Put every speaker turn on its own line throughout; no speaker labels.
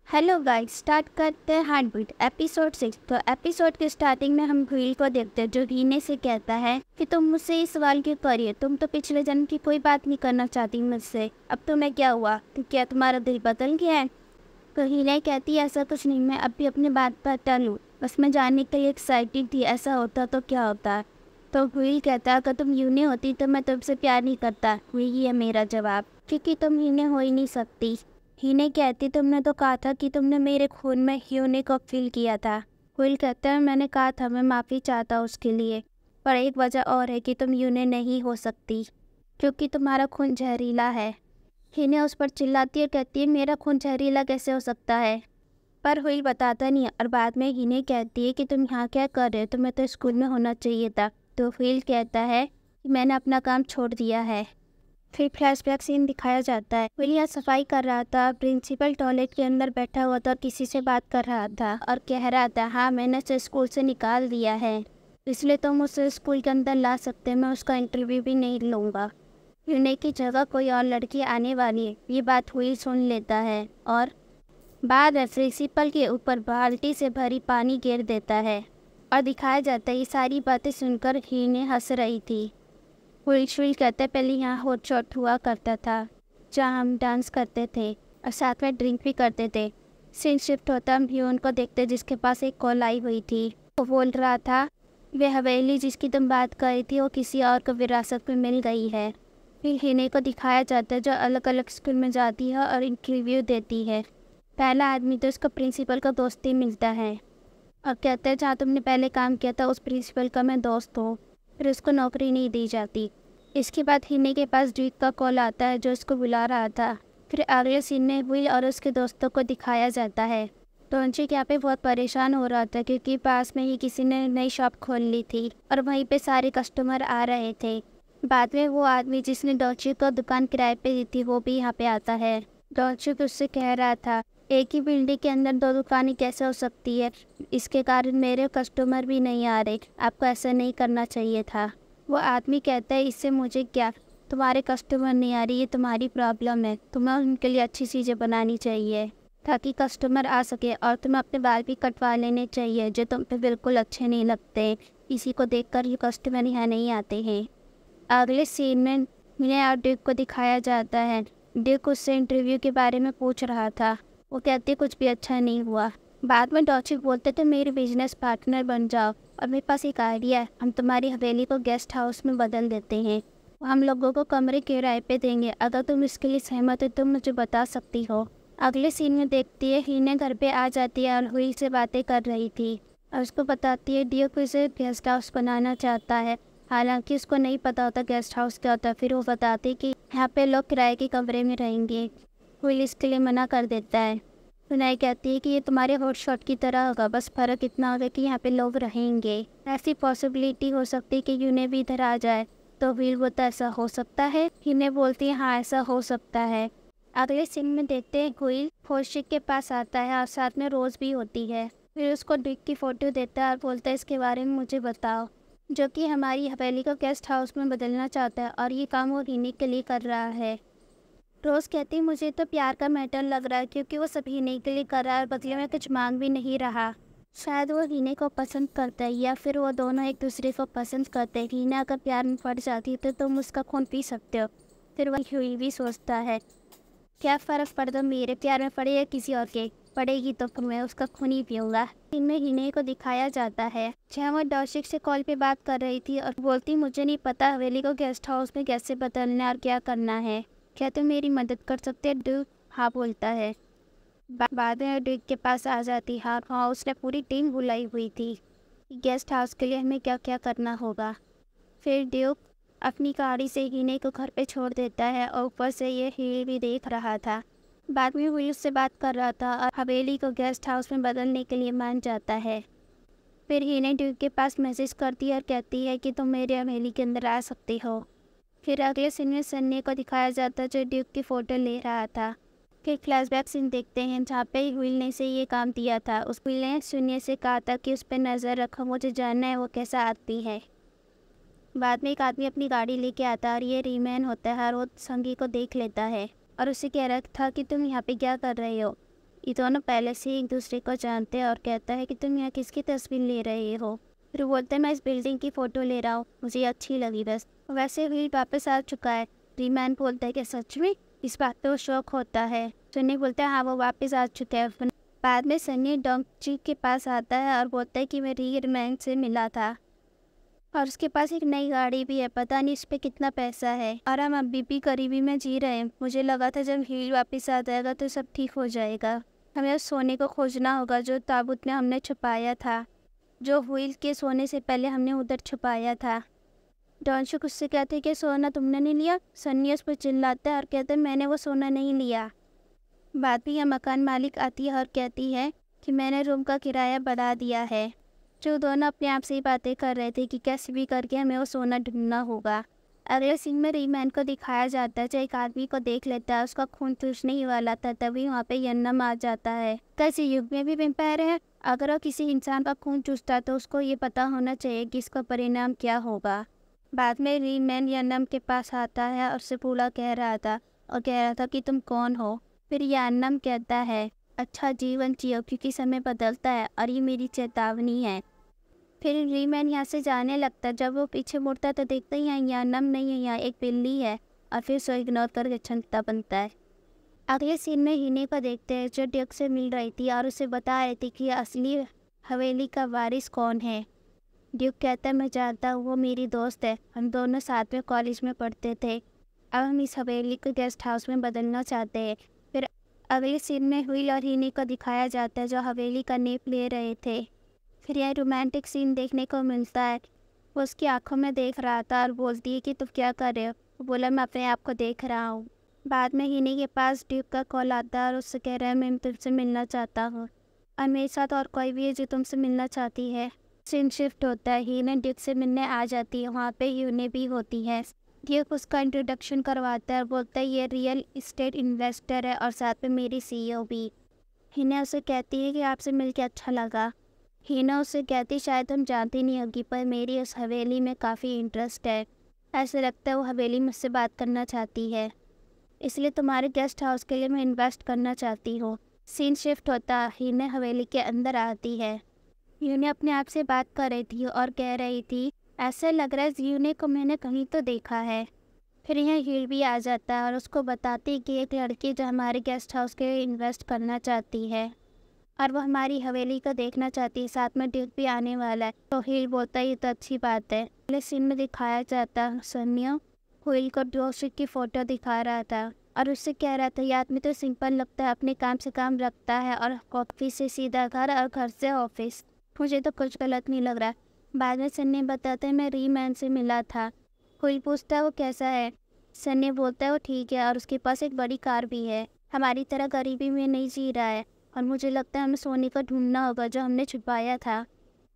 Hello guys, start करते हैं heart beat episode 6। तो एपिसोड के स्टार्टिंग में हम व्हील को देखते हैं जो हीने से कहता है कि तुम मुझसे इस सवाल क्यों कर रही हो। तुम तो पिछले जन्म की कोई बात नहीं करना चाहती मुझसे, अब तुम्हें क्या हुआ? तो क्या तुम्हारा दिल बदल गया है? तो हीने कहती है ऐसा कुछ नहीं, मैं अभी अपनी बात पर टलूँ, बस मैं जानने के लिए एक्साइटेड थी, ऐसा होता तो क्या होता। तो व्हील कहता है अगर तुम यूने होती तो मैं तुमसे प्यार नहीं करता। यही है मेरा जवाब, क्योंकि तुम हीने हो ही नहीं सकती। हीने कहती तुमने तो कहा था कि तुमने मेरे खून में ह्यूने को फील किया था। व्हील कहता है मैंने कहा था मैं माफ़ी चाहता उसके लिए, पर एक वजह और है कि तुम यूने नहीं हो सकती क्योंकि तुम्हारा खून जहरीला है। हीने उस पर चिल्लाती है और कहती है मेरा खून जहरीला कैसे हो सकता है, पर व्हील बताता नहीं है। और बाद में हीने कहती है कि तुम यहाँ क्या कर रहे हो, तुम्हें तो स्कूल में होना चाहिए था। तो व्हील कहता है कि मैंने अपना काम छोड़ दिया है। फिर फ्लैशबैक सीन दिखाया जाता है। व्हील यहाँ सफाई कर रहा था, प्रिंसिपल टॉयलेट के अंदर बैठा हुआ था और किसी से बात कर रहा था और कह रहा था हाँ मैंने उसे स्कूल से निकाल दिया है, इसलिए तुम उसे स्कूल के अंदर ला सकते, मैं उसका इंटरव्यू भी नहीं लूँगा। यूने की जगह कोई और लड़की आने वाली है, ये बात व्हील सुन लेता है और बाद में प्रिंसिपल के ऊपर बाल्टी से भरी पानी गिर देता है और दिखाया जाता है ये सारी बातें सुनकर हीने हंस रही थी। व्हील कहते पहले यहाँ हॉट शॉट हुआ करता था जहाँ हम डांस करते थे और साथ में ड्रिंक भी करते थे। सीन शिफ्ट होता हम ह्यून को देखते जिसके पास एक कॉल आई हुई थी। वो बोल रहा था वे हवेली जिसकी तुम बात कर रही थी वो किसी और को विरासत में मिल गई है। फिर हीने को दिखाया जाता है जो अलग अलग स्कूल में जाती है और इंटरव्यू देती है। पहला आदमी तो उसका प्रिंसिपल का दोस्त ही मिलता है और कहता है जहाँ तुमने पहले काम किया था उस प्रिंसिपल का मैं दोस्त हूँ, फिर उसको नौकरी नहीं दी जाती। इसके बाद हीने के पास ड्यूक का कॉल आता है जो उसको बुला रहा था। फिर अगले सीन में व्हील और उसके दोस्तों को दिखाया जाता है। डॉनचिक यहाँ पे बहुत परेशान हो रहा था क्योंकि पास में ही किसी ने नई शॉप खोल ली थी और वहीं पे सारे कस्टमर आ रहे थे। बाद में वो आदमी जिसने डॉनचिक को दुकान किराए पे दी थी वो भी यहाँ पे आता है। डॉनचिक उससे कह रहा था एक ही बिल्डिंग के अंदर दो दुकानें कैसे हो सकती है, इसके कारण मेरे कस्टमर भी नहीं आ रहे, आपको ऐसा नहीं करना चाहिए था। वो आदमी कहता है इससे मुझे क्या, तुम्हारे कस्टमर नहीं आ रही ये तुम्हारी प्रॉब्लम है, तुम्हें उनके लिए अच्छी चीज़ें बनानी चाहिए ताकि कस्टमर आ सके, और तुम्हें अपने बाल भी कटवा लेने चाहिए जो तुम पे बिल्कुल अच्छे नहीं लगते, इसी को देखकर ये कस्टमर यहाँ नहीं आते हैं। अगले सीन में मिले और ड्यूक को दिखाया जाता है। ड्यूक उससे इंटरव्यू के बारे में पूछ रहा था, वो कहते कुछ भी अच्छा नहीं हुआ। बाद में डॉचिक बोलते थे मेरे बिजनेस पार्टनर बन जाओ और मेरे पास एक आइडिया है, हम तुम्हारी हवेली को गेस्ट हाउस में बदल देते हैं, हम लोगों को कमरे किराए पे देंगे, अगर तुम इसके लिए सहमत हो तो मुझे बता सकती हो। अगले सीन में देखती है हीने घर पे आ जाती है और व्हील से बातें कर रही थी और उसको बताती है ड्यूक उसे गेस्ट हाउस बनाना चाहता है, हालांकि उसको नहीं पता होता गेस्ट हाउस क्या होता है। फिर वो बताती कि यहाँ पे लोग किराए के कमरे में रहेंगे। व्हील इसके लिए मना कर देता है। सुनाई कहती है कि ये तुम्हारे हॉट शॉट की तरह होगा, बस फ़र्क इतना होगा कि यहाँ पे लोग रहेंगे, ऐसी पॉसिबिलिटी हो सकती है कि यूने भी इधर आ जाए। तो व्हील बोलता ऐसा हो सकता है, यूने बोलती है हाँ ऐसा हो सकता है। अगले सीन में देखते हैं व्हील होशिक के पास आता है और साथ में रोज़ भी होती है। फिर उसको ड्यूक की फ़ोटो देता है और बोलता है इसके बारे में मुझे बताओ, जो कि हमारी हवेली को गेस्ट हाउस में बदलना चाहता है और ये काम वो हीने के लिए कर रहा है। रोज़ कहती मुझे तो प्यार का मैटर लग रहा है क्योंकि वो सब हीने के लिए कर रहा है और बदले में कुछ मांग भी नहीं रहा। शायद वो हीने को पसंद करता है या फिर वो दोनों एक दूसरे को पसंद करते हैं। हीना अगर प्यार में पड़ जाती है तो तुम उसका खून पी सकते हो। फिर वह ह्यूई भी सोचता है क्या फ़र्क पड़ता मेरे प्यार में पड़े या किसी और के, पड़ेगी तो फिर मैं उसका खून ही पीऊँगा। इनमें हीने को दिखाया जाता है जहाँ वो डॉशिक से कॉल पे बात कर रही थी और बोलती मुझे नहीं पता हवेली को गेस्ट हाउस में कैसे बदलना है और क्या करना है, क्या तुम मेरी मदद कर सकते हैं? ड्यूक हाँ बोलता है। बाद में ड्यूक के पास आ जाती है। हाँ उसने पूरी टीम बुलाई हुई थी गेस्ट हाउस के लिए हमें क्या क्या करना होगा। फिर ड्यूक अपनी गाड़ी से हीने को घर पे छोड़ देता है और ऊपर से ये हील भी देख रहा था। बाद में व्हील से बात कर रहा था और हवेली को गेस्ट हाउस में बदलने के लिए मान जाता है। फिर हीने ड्यूक के पास मैसेज करती है और कहती है कि तुम मेरे हवेली के अंदर आ सकती हो। फिर अगले सीन में सन्नी को दिखाया जाता है जो ड्यूक की फ़ोटो ले रहा था। फिर फ्लैशबैक सीन देखते हैं जहाँ पे व्हील ने से ये काम दिया था। उस व्हील ने सुनिए से कहा था कि उस पर नज़र रखो, मुझे जानना है वो कैसा आदमी है। बाद में एक आदमी अपनी गाड़ी लेके आता है और ये रीमैन होता है और वो संगी को देख लेता है और उसे कह रहा था कि तुम यहाँ पे क्या कर रहे हो, ये दोनों पहले से एक दूसरे को जानते हैं और कहता है कि तुम यहाँ किसकी तस्वीर ले रहे हो। फिर बोलते हैं मैं इस बिल्डिंग की फ़ोटो ले रहा हूँ, मुझे अच्छी लगी बस। वैसे व्हील वापस आ चुका है। रीमैन बोलता है कि सच में? इस बात पे वो शौक होता है। सन्नी बोलता है हाँ वो वापस आ चुका है। बाद में सन्नी डॉक्टर के पास आता है और बोलता है कि मैं रीमैन से मिला था और उसके पास एक नई गाड़ी भी है, पता नहीं इस पे कितना पैसा है और हम अभी भी गरीबी में जी रहे हैं। मुझे लगा था जब हील वापस आ जाएगा तो सब ठीक हो जाएगा। हमें उस सोने को खोजना होगा जो ताबूत में हमने छुपाया था, जो व्हील के सोने से पहले हमने उधर छुपाया था। डॉनशुक उससे कहते हैं कि सोना तुमने नहीं लिया। सन्नी उस पर चिल्लाता है और कहते हैं मैंने वो सोना नहीं लिया। बाद में यह मकान मालिक आती है और कहती है कि मैंने रूम का किराया बढ़ा दिया है। जो दोनों अपने आप से ही बातें कर रहे थे कि कैसे भी करके हमें वो सोना ढूंढना होगा। अगले सीन में रीमैन को दिखाया जाता है जो एक आदमी को देख लेता है, उसका खून चूसने ही वाला था, तभी वहाँ पे यन्नम आ जाता है। कैसे युग में भी वैम्पायर है, अगर वो किसी इंसान का खून चूसता तो उसको ये पता होना चाहिए कि इसका परिणाम क्या होगा। बाद में रीमैन यन्नम के पास आता है और उससे पूरा कह रहा था कि तुम कौन हो। फिर यन्नम कहता है अच्छा जीवन जियो क्योंकि समय बदलता है और ये मेरी चेतावनी है। फिर रीमैन यहाँ से जाने लगता है। जब वो पीछे मुड़ता है तो देखता है यहाँ यन्नम नहीं है, यहाँ एक बिल्ली है और फिर सो इग्नोर करके चलता बनता है। अगले सीन में हिने को देखते हैं जो ड्यूक से मिल रही थी और उसे बता रही थी कि असली हवेली का वारिस कौन है। ड्यूक कहता है मैं जानता हूँ, वो मेरी दोस्त है, हम दोनों साथ में कॉलेज में पढ़ते थे। अब हम इस हवेली को गेस्ट हाउस में बदलना चाहते हैं। फिर अगले सीन में व्हील और हिने को दिखाया जाता है जो हवेली का नेप ले रहे थे। फिर यह रोमांटिक सीन देखने को मिलता है। वो उसकी आंखों में देख रहा था और बोलती है कि तुम क्या कर रहे हो। वो बोला मैं अपने आप को देख रहा हूँ। बाद में हिने के पास ड्यूक का कॉल आता है और उससे कह रहा है मैं तुमसे मिलना चाहता हूँ और मेरे साथ और कोई भी है जो तुमसे मिलना चाहती है। सीन शिफ्ट होता है, हिने ड्यूक से मिलने आ जाती है, वहाँ पे यूने भी होती है। ड्यूक उसका इंट्रोडक्शन करवाता है और बोलता है ये रियल इस्टेट इन्वेस्टर है और साथ में मेरी CEO भी। हिने उसे कहती है कि आपसे मिलकर अच्छा लगा। हिना उससे कहती शायद हम जानती नहीं होगी पर मेरी उस हवेली में काफ़ी इंटरेस्ट है। ऐसे लगता है वो हवेली मुझसे बात करना चाहती है, इसलिए तुम्हारे गेस्ट हाउस के लिए मैं इन्वेस्ट करना चाहती हूँ। सीन शिफ्ट होता, हिने हवेली के अंदर आती है। यूने अपने आप से बात कर रही थी और कह रही थी ऐसा लग रहा है यूने को मैंने कहीं तो देखा है। फिर यहाँ हील भी आ जाता है और उसको बताती कि एक लड़की जो हमारे गेस्ट हाउस के लिए इन्वेस्ट करना चाहती है और वो हमारी हवेली को देखना चाहती है, साथ में ड्यूक भी आने वाला है। तो हील बोलता है ये तो अच्छी बात है। अगले सीन में दिखाया जाता है सन्नियो हील को डॉक्टर की फ़ोटो दिखा रहा था और उससे कह रहा था ये आदमी तो सिंपल लगता है, अपने काम से काम रखता है और ऑफिस से सीधा घर और घर से ऑफिस, मुझे तो कुछ गलत नहीं लग रहा। बाद में सन्नी बताते हैं मैं रीमैन से मिला था। हील पूछता है वो कैसा है। सन्नी बोलता है वो ठीक है और उसके पास एक बड़ी कार भी है, हमारी तरह गरीबी में नहीं जी रहा है और मुझे लगता है हमें सोने को ढूंढना होगा जो हमने छुपाया था।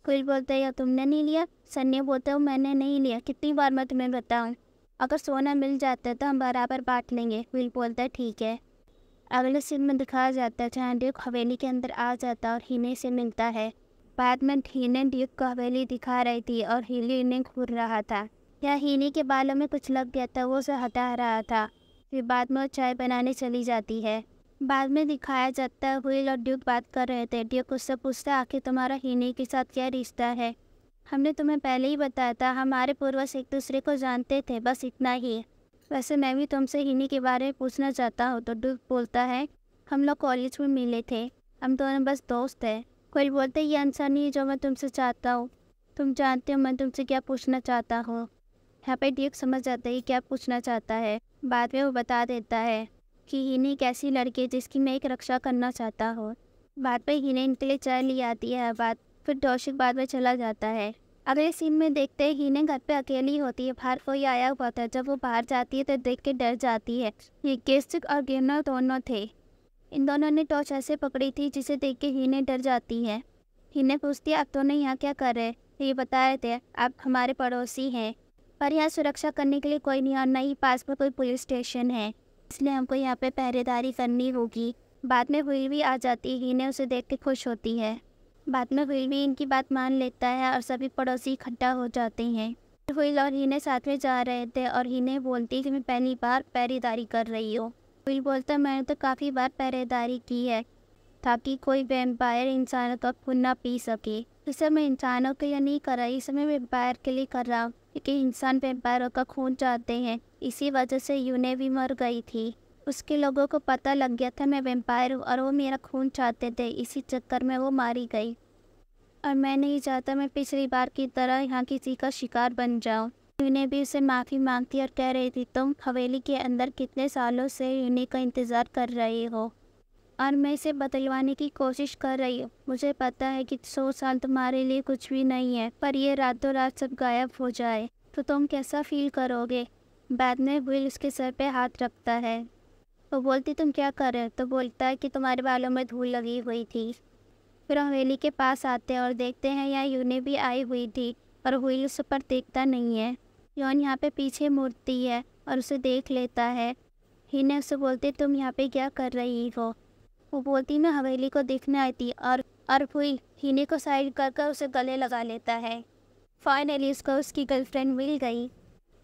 हील बोलता है या तुमने नहीं लिया। सन्नी बोलता है मैंने नहीं लिया, कितनी बार मैं तुम्हें बताऊँ, अगर सोना मिल जाता है तो हम बराबर बांट लेंगे। हील बोलता है ठीक है। अगले सीन में दिखाया जाता है जहाँ ड्यूक हवेली के अंदर आ जाता है और हिने से मिलता है। बाद में हिने ड्यूक को हवेली दिखा रही थी और हिने इन्हें घूर रहा था। या हिने के बालों में कुछ लग गया था, वो उसे हटा रहा था। फिर बाद में वो चाय बनाने चली जाती है। बाद में दिखाया जाता है व्हील और ड्यूक बात कर रहे थे। ड्यूक उससे पूछता है आखिर तुम्हारा हिने के साथ क्या रिश्ता है। हमने तुम्हें पहले ही बताया था, हमारे पूर्वज एक दूसरे को जानते थे, बस इतना ही। वैसे मैं भी तुमसे हिने के बारे में पूछना चाहता हूँ। तो ड्यूक बोलता है हम लोग कॉलेज में मिले थे, हम दोनों बस दोस्त हैं। कोई बोलते ये आंसर नहीं है जो मैं तुमसे चाहता हूँ, तुम जानते हो मैं तुमसे क्या पूछना चाहता हूँ। यहाँ पे ड्यूक समझ जाता है क्या पूछना चाहता है। बाद में वो बता देता है कि हिने एक ऐसी लड़की है जिसकी मैं एक रक्षा करना चाहता हूँ। बाद में हिने इनके लिए चाय ले आती है। फिर डॉशिक बाद में चला जाता है। अगले सीन में देखते हैं हिने घर पे अकेली होती है, बाहर कोई आया हुआ था। जब वो बाहर जाती है तो देख के डर जाती है। ये केस्टिक और गेनर दोनों थे, इन दोनों ने टॉर्च ऐसे पकड़ी थी जिसे देख के हिने डर जाती है। हिने पूछती है आप दोनों यहाँ क्या कर रहे। ये बता रहे थे आप हमारे पड़ोसी हैं, पर यहाँ सुरक्षा करने के लिए कोई नहीं और न ही पास में कोई पुलिस स्टेशन है, इसलिए हमको यहाँ पे पहरेदारी करनी होगी। बाद में व्हील भी आ जाती है, हिने उसे देख के खुश होती है। बाद में व्हील भी इनकी बात मान लेता है और सभी पड़ोसी इकट्ठा हो जाते हैं। व्हील और हिने साथ में जा रहे थे और हिने बोलती है कि मैं पहली बार पहरेदारी कर रही हूँ। व्हील बोलता है मैंने तो काफ़ी बार पहरेदारी की है, ताकि कोई वैम्पायर इंसानों का खून ना पी सके। इसे मैं इंसानों के लिए नहीं कर रहा, इसे मैं वैम्पायर के लिए कर रहा हूँ, क्योंकि इंसान वैम्पायरों का खून चाहते हैं। इसी वजह से यूने भी मर गई थी। उसके लोगों को पता लग गया था मैं वैम्पायर हूँ और वो मेरा खून चाहते थे, इसी चक्कर में वो मारी गई। और मैं नहीं चाहता मैं पिछली बार की तरह यहाँ किसी का शिकार बन जाऊँ। यूने भी उसे माफ़ी मांगती और कह रही थी, तुम हवेली के अंदर कितने सालों से यूने का इंतज़ार कर रही हो और मैं इसे बदलवाने की कोशिश कर रही हूँ। मुझे पता है कि 100 साल तुम्हारे लिए कुछ भी नहीं है, पर ये रातों रात सब गायब हो जाए तो तुम कैसा फील करोगे। बाद में विल उसके सर पे हाथ रखता है। वो बोलती, तुम क्या कर रहे हो? तो बोलता है कि तुम्हारे बालों में धूल लगी हुई थी। फिर हवेली के पास आते हैं और देखते हैं यहाँ यूने भी आई हुई थी और विल उस पर देखता नहीं है। यौन यहाँ पे पीछे मुड़ती है और उसे देख लेता है। हीने उससे बोलते, तुम यहाँ पे क्या कर रही हो? वो बोलती, मैं हवेली को देखने आई थी। और विल हीने को साइड कर उसे गले लगा लेता है। फाइनली उसको उसकी गर्लफ्रेंड मिल गई।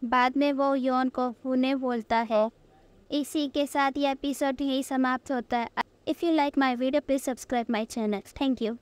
बाद में वो यौन को हुने बोलता है। इसी के साथ ये एपिसोड यही समाप्त होता है। If you like my video please subscribe my channel. Thank you.